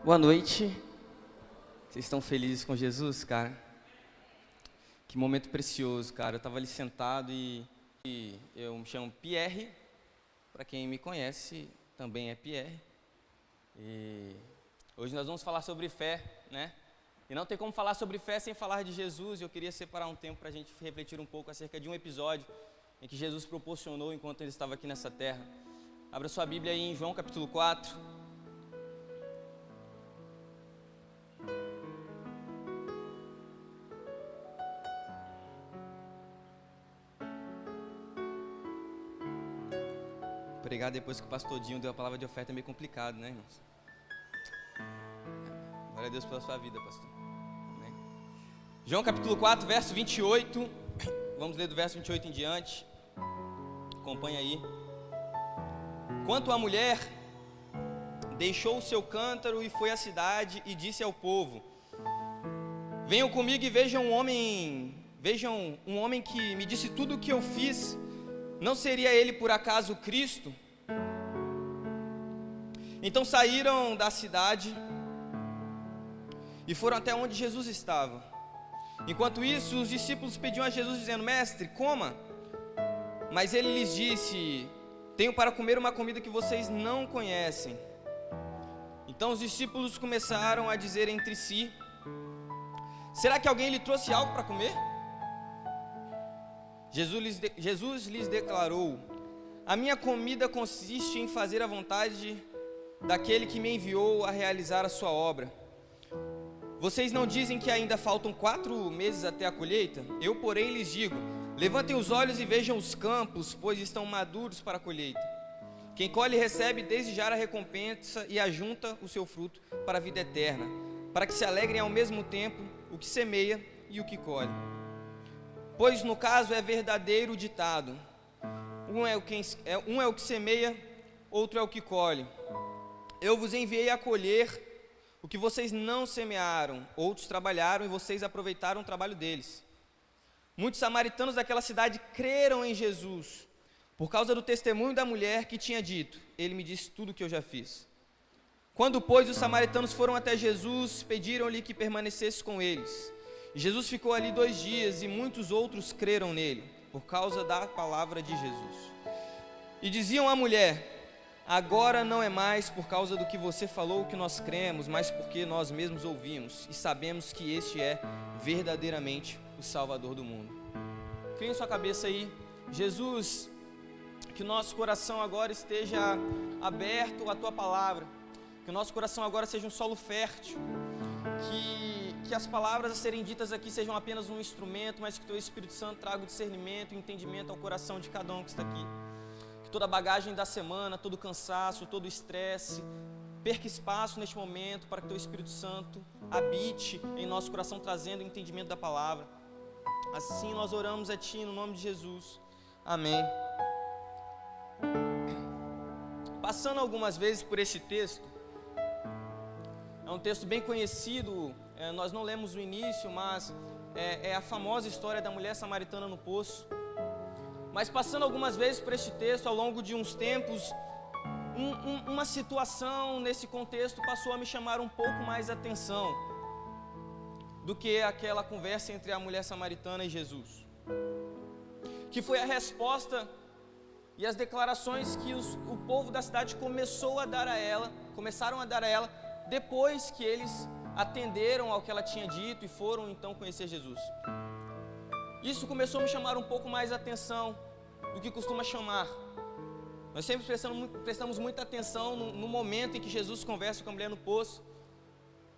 Boa noite. Vocês estão felizes com Jesus, cara? Que momento precioso, cara. Eu estava ali sentado e eu me chamo Pierre. Para quem me conhece, também é Pierre. E hoje nós vamos falar sobre fé, né? E não tem como falar sobre fé sem falar de Jesus. Eu queria separar um tempo para a gente refletir um pouco acerca de um episódio em que Jesus proporcionou enquanto ele estava aqui nessa terra. Abra sua Bíblia aí em João capítulo 4. Pregar depois que o pastor Dinho deu a palavra de oferta é meio complicado, né, irmãos? Glória a Deus pela sua vida, pastor. Amém. João capítulo 4, verso 28. Vamos ler do verso 28 em diante. Acompanha aí. Quanto à mulher, deixou o seu cântaro e foi à cidade e disse ao povo: venham comigo e vejam um homem que me disse tudo o que eu fiz. Não seria ele por acaso o Cristo? Então saíram da cidade e foram até onde Jesus estava. Enquanto isso, os discípulos pediam a Jesus dizendo: mestre, coma. Mas ele lhes disse: tenho para comer uma comida que vocês não conhecem. Então os discípulos começaram a dizer entre si: será que alguém lhe trouxe algo para comer? Jesus lhes declarou: a minha comida consiste em fazer a vontade daquele que me enviou a realizar a sua obra. Vocês não dizem que ainda faltam 4 meses até a colheita? Eu, porém, lhes digo: levantem os olhos e vejam os campos, pois estão maduros para a colheita. Quem colhe recebe desde já a recompensa e ajunta o seu fruto para a vida eterna, para que se alegrem ao mesmo tempo o que semeia e o que colhe. Pois no caso é verdadeiro o ditado: um é o que semeia, outro é o que colhe. Eu vos enviei a colher o que vocês não semearam, outros trabalharam e vocês aproveitaram o trabalho deles. Muitos samaritanos daquela cidade creram em Jesus, por causa do testemunho da mulher que tinha dito: ele me disse tudo o que eu já fiz. Quando, pois, os samaritanos foram até Jesus, pediram-lhe que permanecesse com eles. Jesus ficou ali 2 dias e muitos outros creram nele, por causa da palavra de Jesus. E diziam à mulher: agora não é mais por causa do que você falou que nós cremos, mas porque nós mesmos ouvimos e sabemos que este é verdadeiramente o Salvador do mundo. Crie em sua cabeça aí. Jesus, que o nosso coração agora esteja aberto à tua palavra, que o nosso coração agora seja um solo fértil, que as palavras a serem ditas aqui sejam apenas um instrumento, mas que teu Espírito Santo traga o discernimento e entendimento ao coração de cada um que está aqui. Que toda a bagagem da semana, todo o cansaço, todo o estresse, perca espaço neste momento para que teu Espírito Santo habite em nosso coração, trazendo o entendimento da palavra. Assim nós oramos a Ti, no nome de Jesus. Amém. Passando algumas vezes por este texto, é um texto bem conhecido, nós não lemos o início, mas é a famosa história da mulher samaritana no poço. Mas passando algumas vezes por este texto, ao longo de uns tempos, uma situação nesse contexto passou a me chamar um pouco mais a atenção do que aquela conversa entre a mulher samaritana e Jesus, que foi a resposta e as declarações que o povo da cidade começaram a dar a ela, depois que eles atenderam ao que ela tinha dito e foram então conhecer Jesus. Isso começou a me chamar um pouco mais a atenção do que costuma chamar. Nós sempre prestamos muita atenção no momento em que Jesus conversa com a mulher no poço,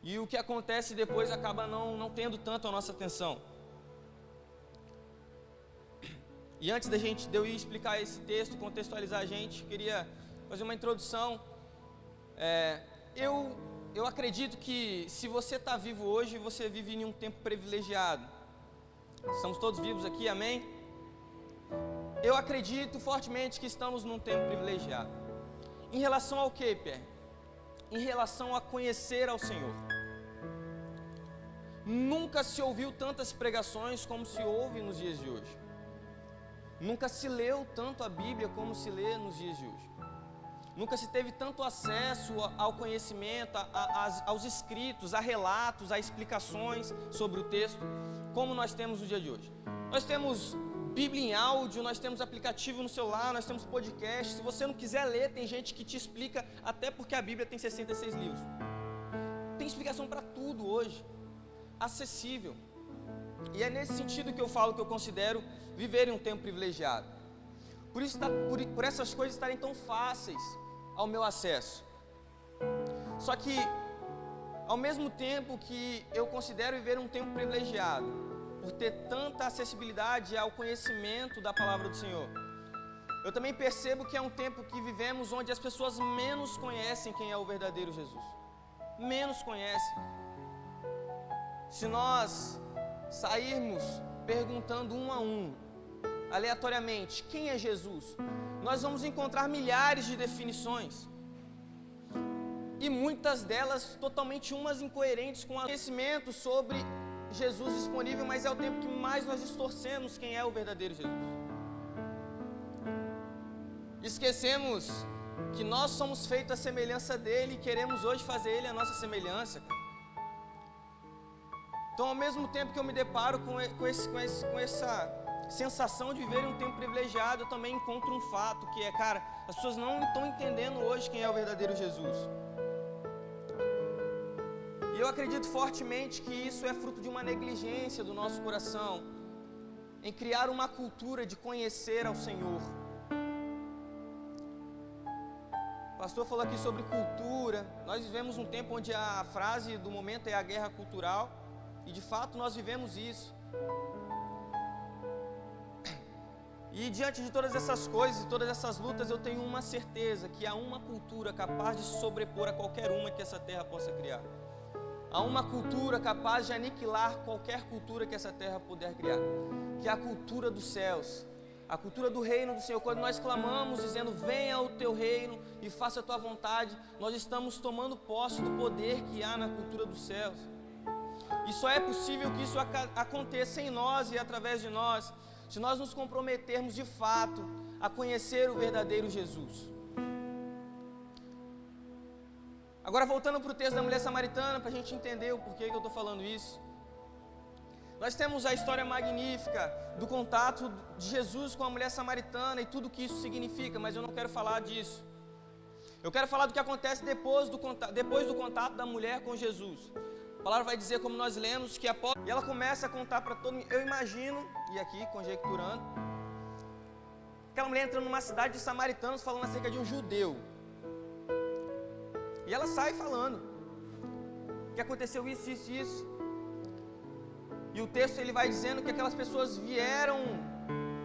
e o que acontece depois acaba não tendo tanto a nossa atenção. E antes de eu ir explicar esse texto, contextualizar a gente, queria fazer uma introdução. Eu acredito que se você está vivo hoje, você vive em um tempo privilegiado. Estamos todos vivos aqui, amém? Eu acredito fortemente que estamos num tempo privilegiado. Em relação ao quê, Pierre? Em relação a conhecer ao Senhor. Nunca se ouviu tantas pregações como se ouve nos dias de hoje. Nunca se leu tanto a Bíblia como se lê nos dias de hoje. Nunca se teve tanto acesso ao conhecimento, aos escritos, a relatos, a explicações sobre o texto, como nós temos no dia de hoje. Nós temos Bíblia em áudio, nós temos aplicativo no celular, nós temos podcast. Se você não quiser ler, tem gente que te explica, até porque a Bíblia tem 66 livros. Tem explicação para tudo hoje, acessível. E é nesse sentido que eu falo que eu considero viver em um tempo privilegiado. Por isso, por essas coisas estarem tão fáceis ao meu acesso. Só que, ao mesmo tempo que eu considero viver um tempo privilegiado, por ter tanta acessibilidade ao conhecimento da palavra do Senhor, eu também percebo que é um tempo que vivemos onde as pessoas menos conhecem quem é o verdadeiro Jesus. Menos conhecem. Se nós sairmos perguntando um a um, aleatoriamente, quem é Jesus, nós vamos encontrar milhares de definições, e muitas delas totalmente umas incoerentes com o conhecimento sobre Jesus disponível, mas é o tempo que mais nós distorcemos quem é o verdadeiro Jesus. Esquecemos que nós somos feitos à semelhança dele e queremos hoje fazer ele a nossa semelhança. Então, ao mesmo tempo que eu me deparo com essa sensação de viver em um tempo privilegiado, eu também encontro um fato que é, cara, as pessoas não estão entendendo hoje quem é o verdadeiro Jesus. E eu acredito fortemente que isso é fruto de uma negligência do nosso coração em criar uma cultura de conhecer ao Senhor. O pastor falou aqui sobre cultura. Nós vivemos um tempo onde a frase do momento é a guerra cultural, e de fato nós vivemos isso. E diante de todas essas coisas e todas essas lutas, eu tenho uma certeza, que há uma cultura capaz de sobrepor a qualquer uma que essa terra possa criar. Há uma cultura capaz de aniquilar qualquer cultura que essa terra puder criar, que é a cultura dos céus, a cultura do reino do Senhor. Quando nós clamamos dizendo, venha o teu reino e faça a tua vontade, nós estamos tomando posse do poder que há na cultura dos céus. E só é possível que isso aconteça em nós e através de nós, se nós nos comprometermos de fato a conhecer o verdadeiro Jesus. Agora, voltando para o texto da mulher samaritana, para a gente entender o porquê que eu estou falando isso. Nós temos a história magnífica do contato de Jesus com a mulher samaritana e tudo o que isso significa, mas eu não quero falar disso. Eu quero falar do que acontece depois do contato da mulher com Jesus. A palavra vai dizer, como nós lemos, que após... E ela começa a contar para todo mundo. Eu imagino, e aqui conjecturando, aquela mulher entrando numa cidade de samaritanos falando acerca de um judeu. E ela sai falando que aconteceu isso, isso e isso. E o texto ele vai dizendo que aquelas pessoas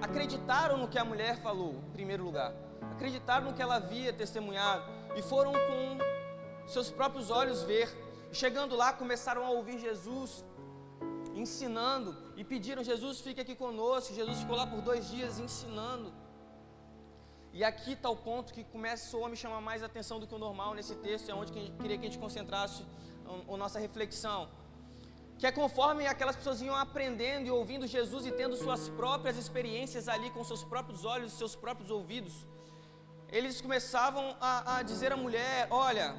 acreditaram no que a mulher falou, em primeiro lugar. Acreditaram no que ela havia testemunhado e foram com seus próprios olhos ver. Chegando lá, começaram a ouvir Jesus ensinando e pediram, Jesus, fique aqui conosco. Jesus ficou lá por 2 dias ensinando. E aqui está o ponto que começou a me chamar mais atenção do que o normal nesse texto, é onde queria que a gente concentrasse a nossa reflexão. Que é conforme aquelas pessoas iam aprendendo e ouvindo Jesus e tendo suas próprias experiências ali com seus próprios olhos e seus próprios ouvidos, eles começavam a dizer à mulher, olha,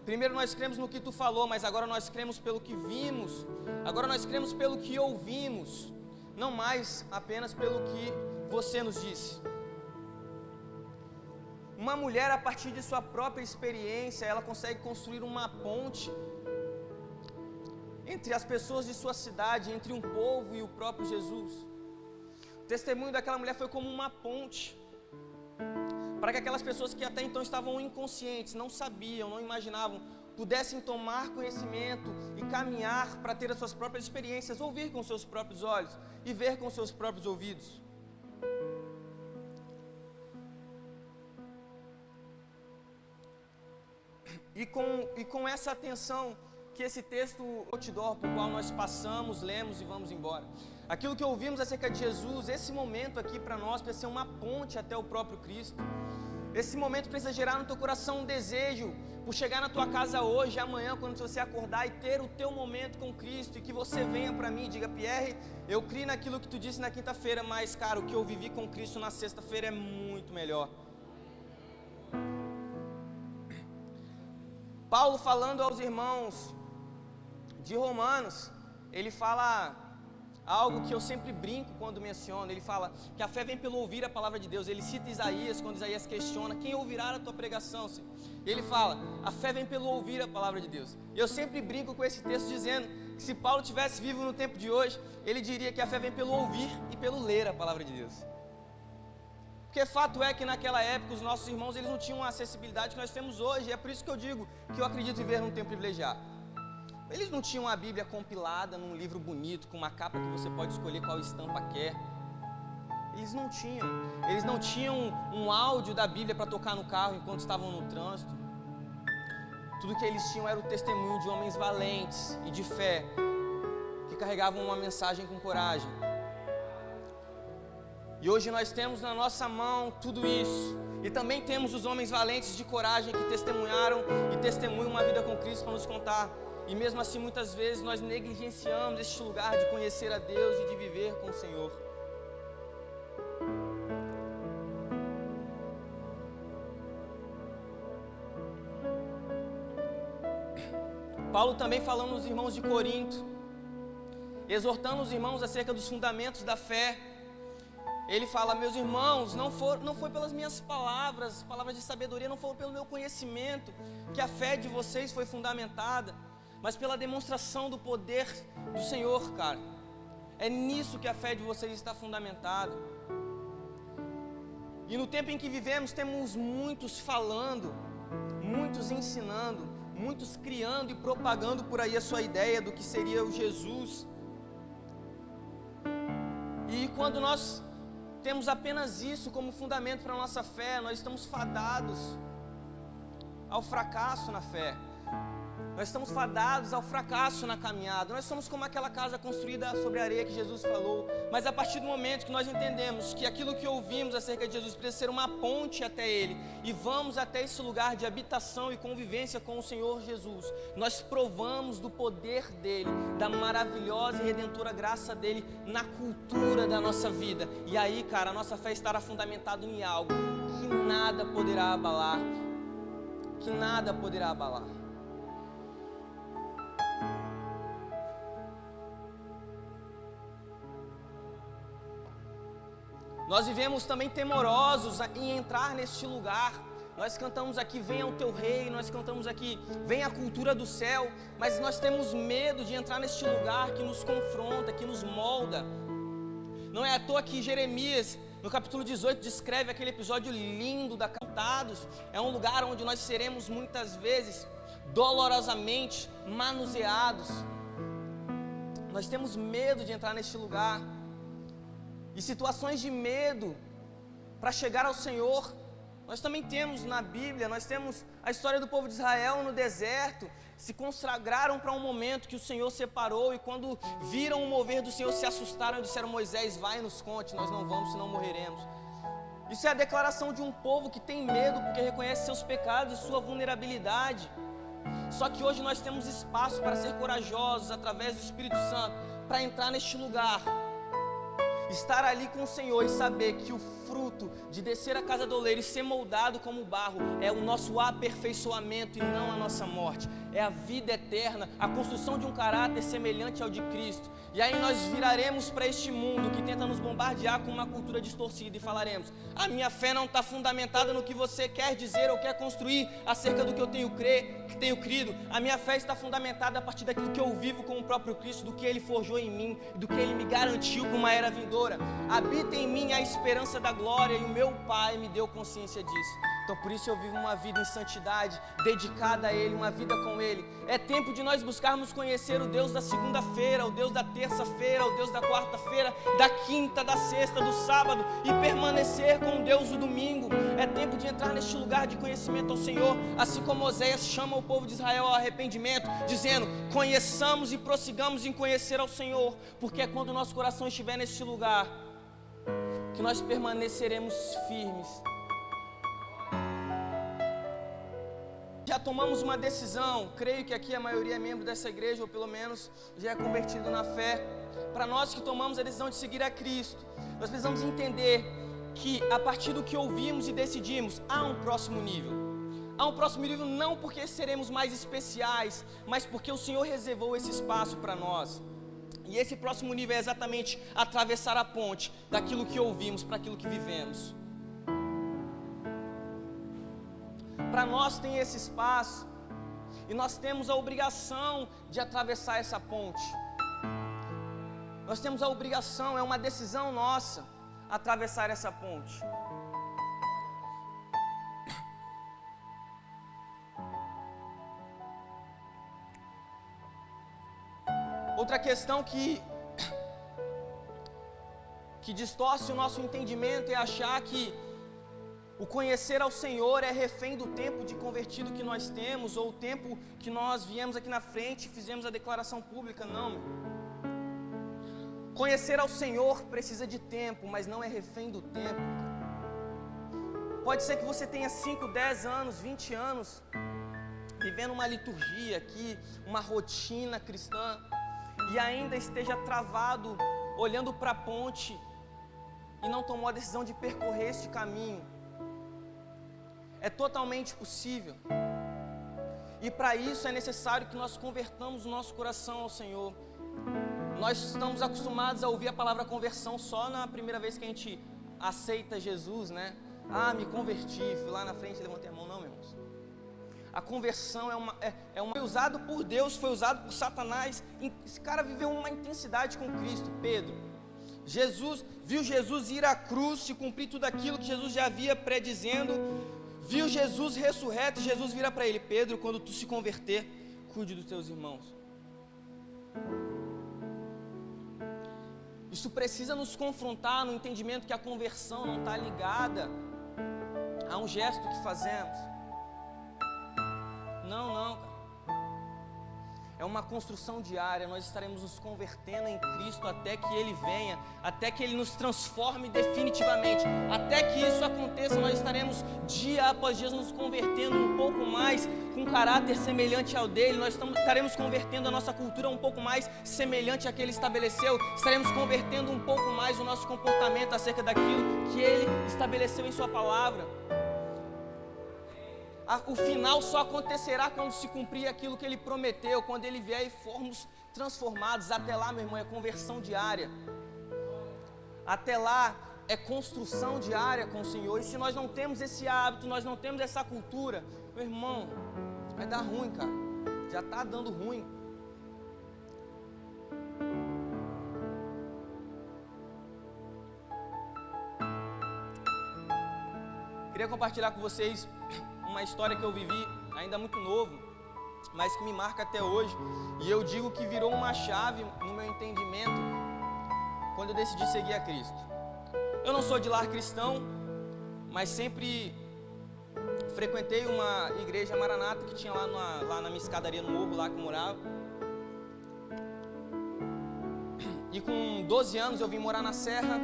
primeiro nós cremos no que tu falou, mas agora nós cremos pelo que vimos, agora nós cremos pelo que ouvimos, não mais apenas pelo que você nos disse. Uma mulher, a partir de sua própria experiência, ela consegue construir uma ponte entre as pessoas de sua cidade, entre um povo e o próprio Jesus. O testemunho daquela mulher foi como uma ponte, para que aquelas pessoas que até então estavam inconscientes, não sabiam, não imaginavam, pudessem tomar conhecimento e caminhar para ter as suas próprias experiências, ouvir com seus próprios olhos e ver com seus próprios ouvidos. E com essa atenção que esse texto outdoor, por qual nós passamos, lemos e vamos embora. Aquilo que ouvimos acerca de Jesus, esse momento aqui para nós precisa ser uma ponte até o próprio Cristo. Esse momento precisa gerar no teu coração um desejo por chegar na tua casa hoje, amanhã, quando você acordar e ter o teu momento com Cristo, e que você venha para mim e diga, Pierre, eu criei naquilo que tu disse na quinta-feira, mas cara, o que eu vivi com Cristo na sexta-feira é muito melhor. Paulo, falando aos irmãos de Romanos, ele fala algo que eu sempre brinco quando menciono. Ele fala que a fé vem pelo ouvir a palavra de Deus. Ele cita Isaías, quando Isaías questiona: quem ouvirá a tua pregação, Senhor? Ele fala: a fé vem pelo ouvir a palavra de Deus. Eu sempre brinco com esse texto dizendo que se Paulo tivesse vivo no tempo de hoje, ele diria que a fé vem pelo ouvir e pelo ler a palavra de Deus. Porque fato é que naquela época os nossos irmãos, eles não tinham a acessibilidade que nós temos hoje. E é por isso que eu digo que eu acredito viver num tempo privilegiado. Eles não tinham a Bíblia compilada num livro bonito, com uma capa que você pode escolher qual estampa quer. Eles não tinham. Eles não tinham um áudio da Bíblia para tocar no carro enquanto estavam no trânsito. Tudo que eles tinham era o testemunho de homens valentes e de fé, que carregavam uma mensagem com coragem. E hoje nós temos na nossa mão tudo isso. E também temos os homens valentes de coragem que testemunharam e testemunham uma vida com Cristo para nos contar. E mesmo assim, muitas vezes, nós negligenciamos este lugar de conhecer a Deus e de viver com o Senhor. Paulo também falando aos irmãos de Corinto, exortando os irmãos acerca dos fundamentos da fé. Ele fala: meus irmãos, não foi pelas minhas palavras de sabedoria, não foi pelo meu conhecimento que a fé de vocês foi fundamentada, mas pela demonstração do poder do Senhor, cara. É nisso que a fé de vocês está fundamentada. E no tempo em que vivemos, temos muitos falando, muitos ensinando, muitos criando e propagando por aí a sua ideia do que seria o Jesus. E quando nós temos apenas isso como fundamento para a nossa fé, nós estamos fadados ao fracasso na fé. Nós estamos fadados ao fracasso na caminhada. Nós somos como aquela casa construída sobre a areia que Jesus falou. Mas a partir do momento que nós entendemos que aquilo que ouvimos acerca de Jesus precisa ser uma ponte até Ele, e vamos até esse lugar de habitação e convivência com o Senhor Jesus, nós provamos do poder dEle, da maravilhosa e redentora graça dEle na cultura da nossa vida. E aí, cara, a nossa fé estará fundamentada em algo que nada poderá abalar. Que nada poderá abalar. Nós vivemos também temorosos em entrar neste lugar. Nós cantamos aqui: venha o teu reino, nós cantamos aqui: venha a cultura do céu, mas nós temos medo de entrar neste lugar que nos confronta, que nos molda. Não é à toa que Jeremias, no capítulo 18, descreve aquele episódio lindo da Cantados. É um lugar onde nós seremos muitas vezes dolorosamente manuseados. Nós temos medo de entrar neste lugar. E situações de medo para chegar ao Senhor, nós também temos na Bíblia. Nós temos a história do povo de Israel no deserto. Se consagraram para um momento que o Senhor separou, e quando viram o mover do Senhor, se assustaram e disseram: Moisés, vai e nos conte, nós não vamos, senão morreremos. Isso é a declaração de um povo que tem medo porque reconhece seus pecados e sua vulnerabilidade. Só que hoje nós temos espaço para ser corajosos através do Espírito Santo, para entrar neste lugar, estar ali com o Senhor e saber que o fruto de descer a casa do oleiro e ser moldado como barro é o nosso aperfeiçoamento e não a nossa morte. É a vida eterna, a construção de um caráter semelhante ao de Cristo. E aí nós viraremos para este mundo que tenta nos bombardear com uma cultura distorcida e falaremos: a minha fé não está fundamentada no que você quer dizer ou quer construir acerca do que eu tenho crido. A minha fé está fundamentada a partir daquilo que eu vivo com o próprio Cristo, do que Ele forjou em mim, do que Ele me garantiu para uma era vindoura. Habita em mim a esperança da glória, e o meu Pai me deu consciência disso. Então por isso eu vivo uma vida em santidade, dedicada a Ele, uma vida com Ele. É tempo de nós buscarmos conhecer o Deus da segunda-feira, o Deus da terça-feira, o Deus da quarta-feira, da quinta, da sexta, do sábado, e permanecer com o Deus do domingo. É tempo de entrar neste lugar de conhecimento ao Senhor, assim como Oséias chama o povo de Israel ao arrependimento, dizendo: conheçamos e prossigamos em conhecer ao Senhor, porque é quando o nosso coração estiver neste lugar que nós permaneceremos firmes. Já tomamos uma decisão, creio que aqui a maioria é membro dessa igreja, ou pelo menos já é convertido na fé. Para nós que tomamos a decisão de seguir a Cristo, nós precisamos entender que a partir do que ouvimos e decidimos, há um próximo nível. Há Há um próximo nível não porque seremos mais especiais, mas porque o Senhor reservou esse espaço para nós. E esse próximo nível é exatamente atravessar a ponte daquilo que ouvimos para aquilo que vivemos. Para nós tem esse espaço e nós temos a obrigação de atravessar essa ponte. Nós temos a obrigação, é uma decisão nossa, atravessar essa ponte. Outra questão que distorce o nosso entendimento é achar que o conhecer ao Senhor é refém do tempo de convertido que nós temos, ou o tempo que nós viemos aqui na frente e fizemos a declaração pública. Não. Conhecer ao Senhor precisa de tempo, mas não é refém do tempo. Pode ser que você tenha 5, 10 anos, 20 anos, vivendo uma liturgia aqui, uma rotina cristã, e ainda esteja travado, olhando para a ponte, e não tomou a decisão de percorrer este caminho. É totalmente possível. E para isso é necessário que nós convertamos o nosso coração ao Senhor. Nós estamos acostumados a ouvir a palavra conversão só na primeira vez que a gente aceita Jesus, né? Ah, me converti, fui lá na frente e levantei a mão. Não, meus irmãos. A conversão foi usado por Deus, foi usado por Satanás. Esse cara viveu uma intensidade com Cristo. Pedro, viu Jesus ir à cruz, se cumprir tudo aquilo que Jesus já havia predizendo. Viu Jesus ressurreto, e Jesus vira para ele: Pedro, quando tu se converter, cuide dos teus irmãos. Isso precisa nos confrontar no entendimento que a conversão não está ligada a um gesto que fazemos. Não, cara. É uma construção diária. Nós estaremos nos convertendo em Cristo até que Ele venha, até que Ele nos transforme definitivamente. Até que isso aconteça, nós estaremos dia após dia nos convertendo um pouco mais com um caráter semelhante ao dele. Nós estaremos convertendo a nossa cultura um pouco mais semelhante à que Ele estabeleceu. Estaremos convertendo um pouco mais o nosso comportamento acerca daquilo que Ele estabeleceu em Sua palavra. O final só acontecerá quando se cumprir aquilo que Ele prometeu, quando Ele vier e formos transformados. Até lá, meu irmão, é conversão diária. Até lá é construção diária com o Senhor. E se nós não temos esse hábito, nós não temos essa cultura, meu irmão, vai dar ruim, cara. Já está dando ruim. Queria compartilhar com vocês uma história que eu vivi, ainda muito novo, mas que me marca até hoje. E eu digo que virou uma chave no meu entendimento quando eu decidi seguir a Cristo. Eu não sou de lar cristão, mas sempre frequentei uma igreja maranata que tinha lá na minha escadaria no morro, lá que eu morava. E com 12 anos eu vim morar na Serra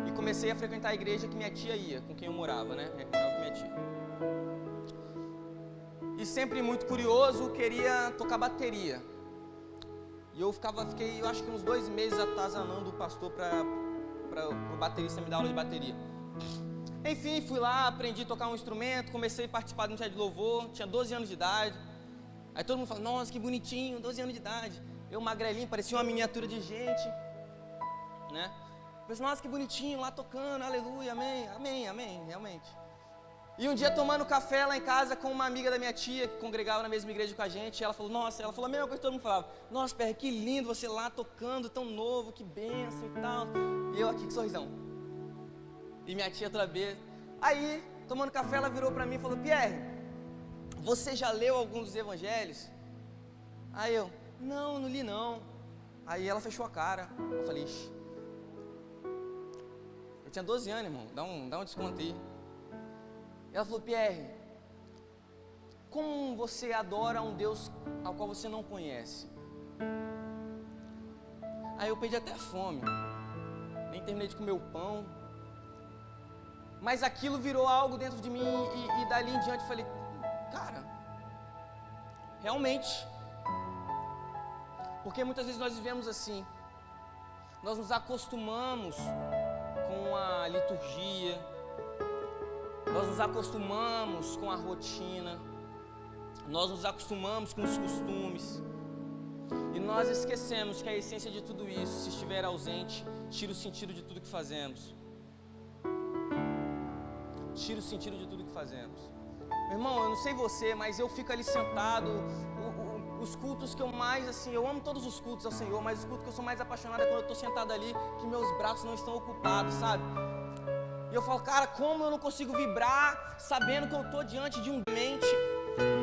e comecei a frequentar a igreja que minha tia ia, com quem eu morava, né? Eu morava com minha tia. E sempre muito curioso, queria tocar bateria. E eu fiquei, eu acho que uns 2 meses atazanando o pastor para o baterista me dar aula de bateria. Enfim, fui lá, aprendi a tocar um instrumento, comecei a participar do Ministério de Louvor, tinha 12 anos de idade. Aí todo mundo fala: nossa, que bonitinho, 12 anos de idade. Eu magrelinho, parecia uma miniatura de gente, né? Eu pensei: nossa, que bonitinho, lá tocando, aleluia, amém, amém, amém, realmente. E um dia tomando café lá em casa com uma amiga da minha tia, que congregava na mesma igreja com a gente, ela falou a mesma coisa que todo mundo falava: nossa, Pierre, que lindo você lá tocando, tão novo, que bênção e tal. E eu aqui com sorrisão. E minha tia outra vez. Aí, tomando café, ela virou pra mim e falou: Pierre, você já leu algum dos evangelhos? Aí eu: não li não. Aí ela fechou a cara. Eu falei: ixi. Eu tinha 12 anos, irmão, dá um desconto aí. Ela falou: Pierre, como você adora um Deus ao qual você não conhece? Aí eu perdi até a fome, nem terminei de comer o pão, mas aquilo virou algo dentro de mim e dali em diante eu falei: cara, realmente, porque muitas vezes nós vivemos assim, nós nos acostumamos com a liturgia, nós nos acostumamos com a rotina, nós nos acostumamos com os costumes e nós esquecemos que a essência de tudo isso, se estiver ausente, tira o sentido de tudo que fazemos. Tira o sentido de tudo que fazemos. Meu irmão, eu não sei você, mas eu fico ali sentado, os cultos que eu mais, assim, eu amo todos os cultos ao Senhor, mas os cultos que eu sou mais apaixonado é quando eu estou sentado ali, que meus braços não estão ocupados, sabe? E eu falo, cara, como eu não consigo vibrar sabendo que eu estou diante de um mente?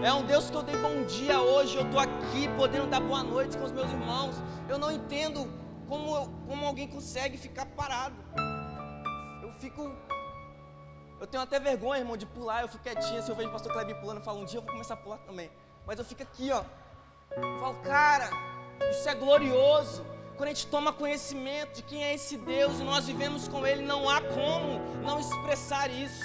É um Deus que eu dei bom dia hoje, eu estou aqui podendo dar boa noite com os meus irmãos. Eu não entendo como alguém consegue ficar parado. Eu tenho até vergonha, irmão, de pular, eu fico quietinho. Se eu vejo o pastor Kleber pulando, eu falo, um dia eu vou começar a pular também. Mas eu fico aqui, ó. Eu falo, cara, isso é glorioso. Quando a gente toma conhecimento de quem é esse Deus e nós vivemos com Ele, não há como não expressar isso.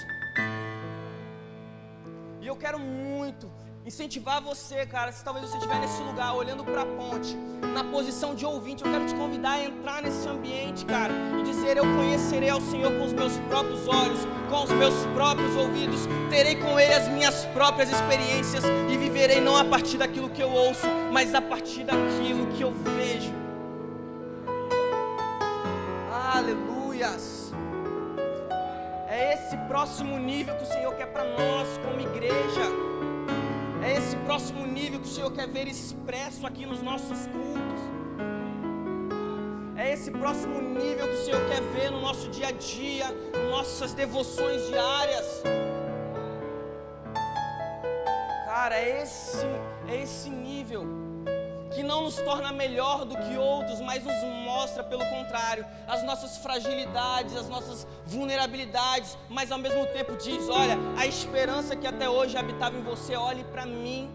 E eu quero muito incentivar você, cara, se talvez você estiver nesse lugar, olhando para a ponte, na posição de ouvinte, eu quero te convidar a entrar nesse ambiente, cara, e dizer, eu conhecerei ao Senhor com os meus próprios olhos, com os meus próprios ouvidos, terei com Ele as minhas próprias experiências e viverei não a partir daquilo que eu ouço, mas a partir daquilo que eu vejo. Aleluias! É esse próximo nível que o Senhor quer para nós como igreja. É esse próximo nível que o Senhor quer ver expresso aqui nos nossos cultos. É esse próximo nível que o Senhor quer ver no nosso dia a dia, nossas devoções diárias. Cara, é esse nível que não nos torna melhor do que outros, mas nos mostra, pelo contrário, as nossas fragilidades, as nossas vulnerabilidades, mas ao mesmo tempo diz, olha, a esperança que até hoje habitava em você, olhe para mim.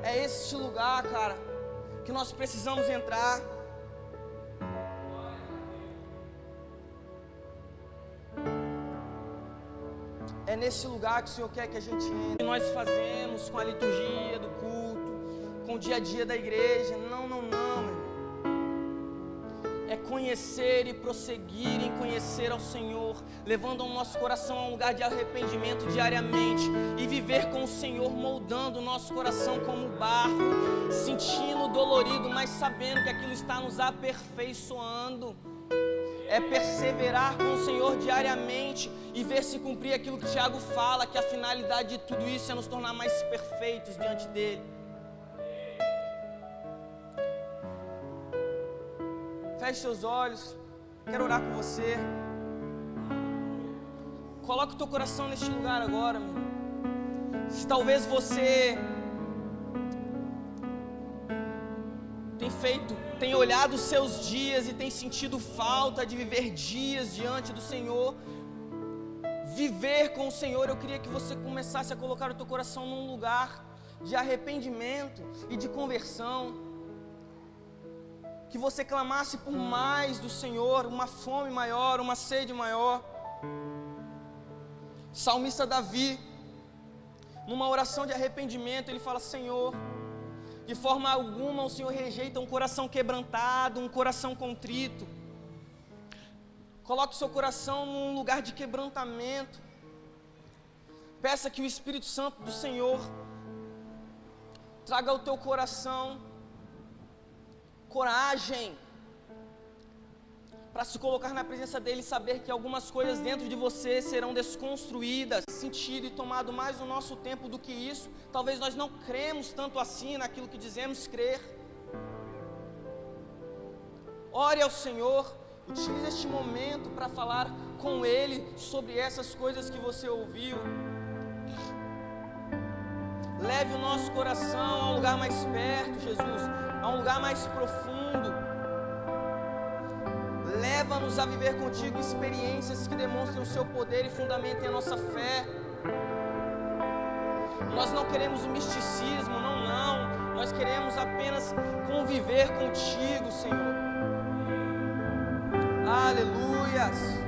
É este lugar, cara, que nós precisamos entrar. É nesse lugar que o Senhor quer que a gente entre. O que nós fazemos com a liturgia do culto, com o dia a dia da igreja, não, meu irmão. É conhecer e prosseguir em conhecer ao Senhor, levando o nosso coração a um lugar de arrependimento diariamente e viver com o Senhor moldando o nosso coração como barro, sentindo dolorido, mas sabendo que aquilo está nos aperfeiçoando. É perseverar com o Senhor diariamente e ver se cumprir aquilo que Tiago fala, que a finalidade de tudo isso é nos tornar mais perfeitos diante dEle. Feche seus olhos, quero orar com você. Coloque o teu coração neste lugar agora, meu. Se talvez você tem olhado os seus dias e tem sentido falta de viver dias diante do Senhor, viver com o Senhor, eu queria que você começasse a colocar o teu coração num lugar de arrependimento e de conversão, que você clamasse por mais do Senhor, uma fome maior, uma sede maior. Salmista Davi, numa oração de arrependimento, ele fala, Senhor, de forma alguma o Senhor rejeita um coração quebrantado, um coração contrito. Coloque o seu coração num lugar de quebrantamento. Peça que o Espírito Santo do Senhor traga ao teu coração coragem para se colocar na presença dEle e saber que algumas coisas dentro de você serão desconstruídas, sentido e tomado mais o nosso tempo do que isso. Talvez nós não cremos tanto assim naquilo que dizemos crer. Ore ao Senhor, utilize este momento para falar com Ele sobre essas coisas que você ouviu. Leve o nosso coração a um lugar mais perto, Jesus, a um lugar mais profundo. Leva-nos a viver contigo experiências que demonstrem o seu poder e fundamentem a nossa fé. Nós não queremos o misticismo, não. Nós queremos apenas conviver contigo, Senhor. Aleluias.